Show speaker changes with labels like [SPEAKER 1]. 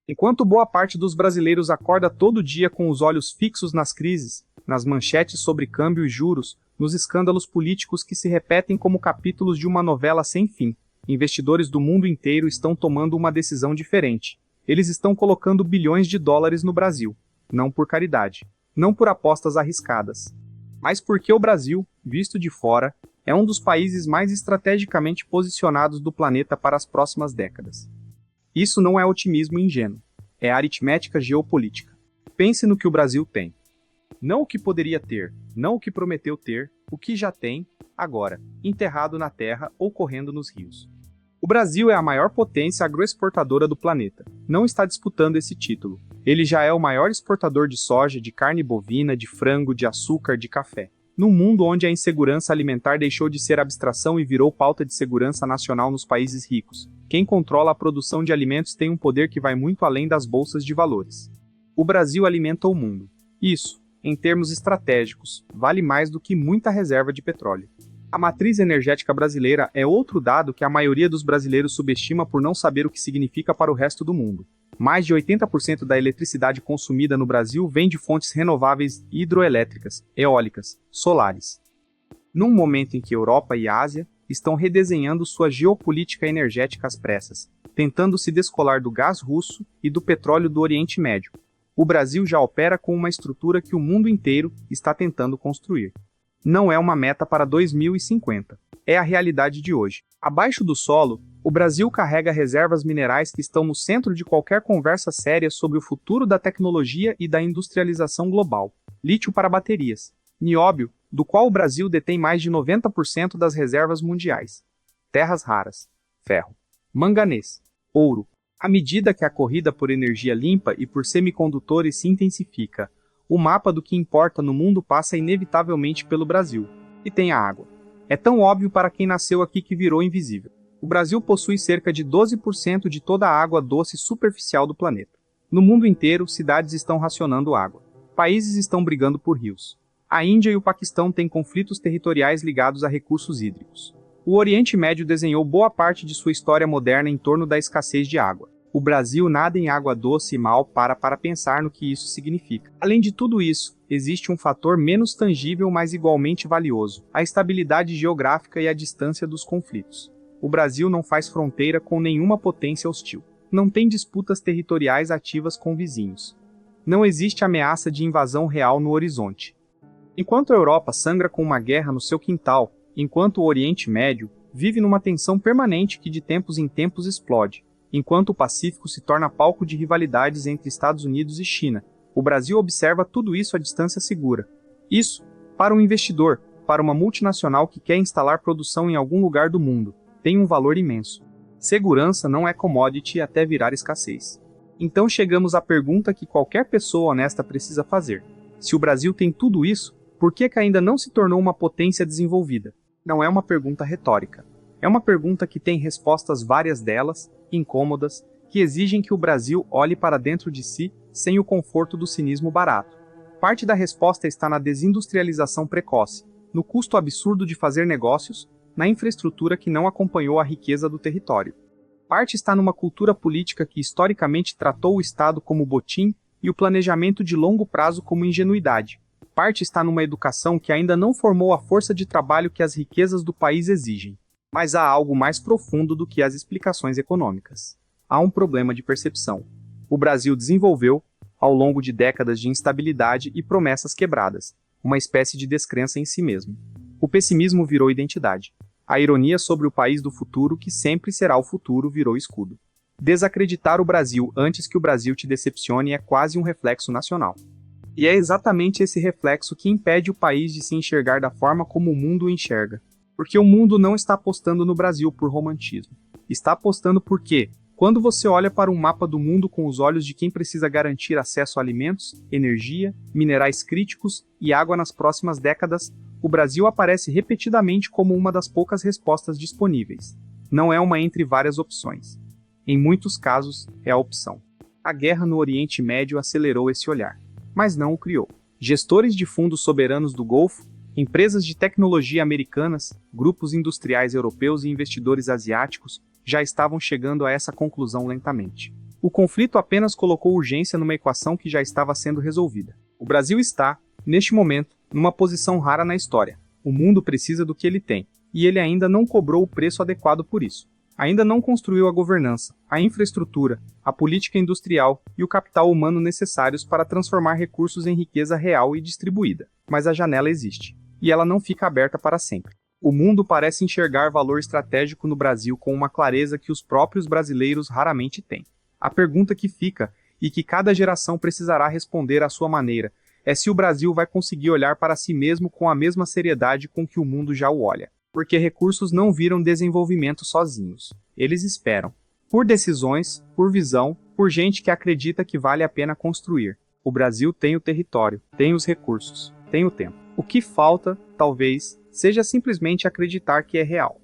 [SPEAKER 1] Enquanto boa parte dos brasileiros acorda todo dia com os olhos fixos nas crises, nas manchetes sobre câmbio e juros, nos escândalos políticos que se repetem como capítulos de uma novela sem fim, investidores do mundo inteiro estão tomando uma decisão diferente. Eles estão colocando bilhões de dólares no Brasil. Não por caridade, não por apostas arriscadas, mas porque o Brasil, visto de fora, é um dos países mais estrategicamente posicionados do planeta para as próximas décadas. Isso não é otimismo ingênuo, é aritmética geopolítica. Pense no que o Brasil tem. Não o que poderia ter, não o que prometeu ter, o que já tem, agora, enterrado na terra ou correndo nos rios. O Brasil é a maior potência agroexportadora do planeta. Não está disputando esse título. Ele já é o maior exportador de soja, de carne bovina, de frango, de açúcar, de café. Num mundo onde a insegurança alimentar deixou de ser abstração e virou pauta de segurança nacional nos países ricos, quem controla a produção de alimentos tem um poder que vai muito além das bolsas de valores. O Brasil alimenta o mundo. Isso, em termos estratégicos, vale mais do que muita reserva de petróleo. A matriz energética brasileira é outro dado que a maioria dos brasileiros subestima por não saber o que significa para o resto do mundo. Mais de 80% da eletricidade consumida no Brasil vem de fontes renováveis hidroelétricas, eólicas, solares. Num momento em que Europa e Ásia estão redesenhando sua geopolítica energética às pressas, tentando se descolar do gás russo e do petróleo do Oriente Médio, o Brasil já opera com uma estrutura que o mundo inteiro está tentando construir. Não é uma meta para 2050. É a realidade de hoje. Abaixo do solo, o Brasil carrega reservas minerais que estão no centro de qualquer conversa séria sobre o futuro da tecnologia e da industrialização global. Lítio para baterias. Nióbio, do qual o Brasil detém mais de 90% das reservas mundiais. Terras raras. Ferro. Manganês. Ouro. À medida que a corrida por energia limpa e por semicondutores se intensifica, o mapa do que importa no mundo passa inevitavelmente pelo Brasil. E tem a água. É tão óbvio para quem nasceu aqui que virou invisível. O Brasil possui cerca de 12% de toda a água doce superficial do planeta. No mundo inteiro, cidades estão racionando água. Países estão brigando por rios. A Índia e o Paquistão têm conflitos territoriais ligados a recursos hídricos. O Oriente Médio desenhou boa parte de sua história moderna em torno da escassez de água. O Brasil nada em água doce e mal para pensar no que isso significa. Além de tudo isso, existe um fator menos tangível, mas igualmente valioso: a estabilidade geográfica e a distância dos conflitos. O Brasil não faz fronteira com nenhuma potência hostil. Não tem disputas territoriais ativas com vizinhos. Não existe ameaça de invasão real no horizonte. Enquanto a Europa sangra com uma guerra no seu quintal, enquanto o Oriente Médio vive numa tensão permanente que de tempos em tempos explode, enquanto o Pacífico se torna palco de rivalidades entre Estados Unidos e China, o Brasil observa tudo isso à distância segura. Isso, para um investidor, para uma multinacional que quer instalar produção em algum lugar do mundo, tem um valor imenso. Segurança não é commodity até virar escassez. Então chegamos à pergunta que qualquer pessoa honesta precisa fazer. Se o Brasil tem tudo isso, por que ainda não se tornou uma potência desenvolvida? Não é uma pergunta retórica. É uma pergunta que tem respostas, várias delas, incômodas, que exigem que o Brasil olhe para dentro de si, sem o conforto do cinismo barato. Parte da resposta está na desindustrialização precoce, no custo absurdo de fazer negócios, na infraestrutura que não acompanhou a riqueza do território. Parte está numa cultura política que historicamente tratou o Estado como botim e o planejamento de longo prazo como ingenuidade. Parte está numa educação que ainda não formou a força de trabalho que as riquezas do país exigem. Mas há algo mais profundo do que as explicações econômicas. Há um problema de percepção. O Brasil desenvolveu, ao longo de décadas de instabilidade e promessas quebradas, uma espécie de descrença em si mesmo. O pessimismo virou identidade. A ironia sobre o país do futuro, que sempre será o futuro, virou escudo. Desacreditar o Brasil antes que o Brasil te decepcione é quase um reflexo nacional. E é exatamente esse reflexo que impede o país de se enxergar da forma como o mundo o enxerga. Porque o mundo não está apostando no Brasil por romantismo. Está apostando porque, quando você olha para um mapa do mundo com os olhos de quem precisa garantir acesso a alimentos, energia, minerais críticos e água nas próximas décadas, o Brasil aparece repetidamente como uma das poucas respostas disponíveis. Não é uma entre várias opções. Em muitos casos, é a opção. A guerra no Oriente Médio acelerou esse olhar, mas não o criou. Gestores de fundos soberanos do Golfo, empresas de tecnologia americanas, grupos industriais europeus e investidores asiáticos já estavam chegando a essa conclusão lentamente. O conflito apenas colocou urgência numa equação que já estava sendo resolvida. O Brasil está, neste momento, numa posição rara na história. O mundo precisa do que ele tem, e ele ainda não cobrou o preço adequado por isso. Ainda não construiu a governança, a infraestrutura, a política industrial e o capital humano necessários para transformar recursos em riqueza real e distribuída. Mas a janela existe, e ela não fica aberta para sempre. O mundo parece enxergar valor estratégico no Brasil com uma clareza que os próprios brasileiros raramente têm. A pergunta que fica, e que cada geração precisará responder à sua maneira, é se o Brasil vai conseguir olhar para si mesmo com a mesma seriedade com que o mundo já o olha. Porque recursos não viram desenvolvimento sozinhos. Eles esperam. Por decisões, por visão, por gente que acredita que vale a pena construir. O Brasil tem o território, tem os recursos, tem o tempo. O que falta, talvez, seja simplesmente acreditar que é real.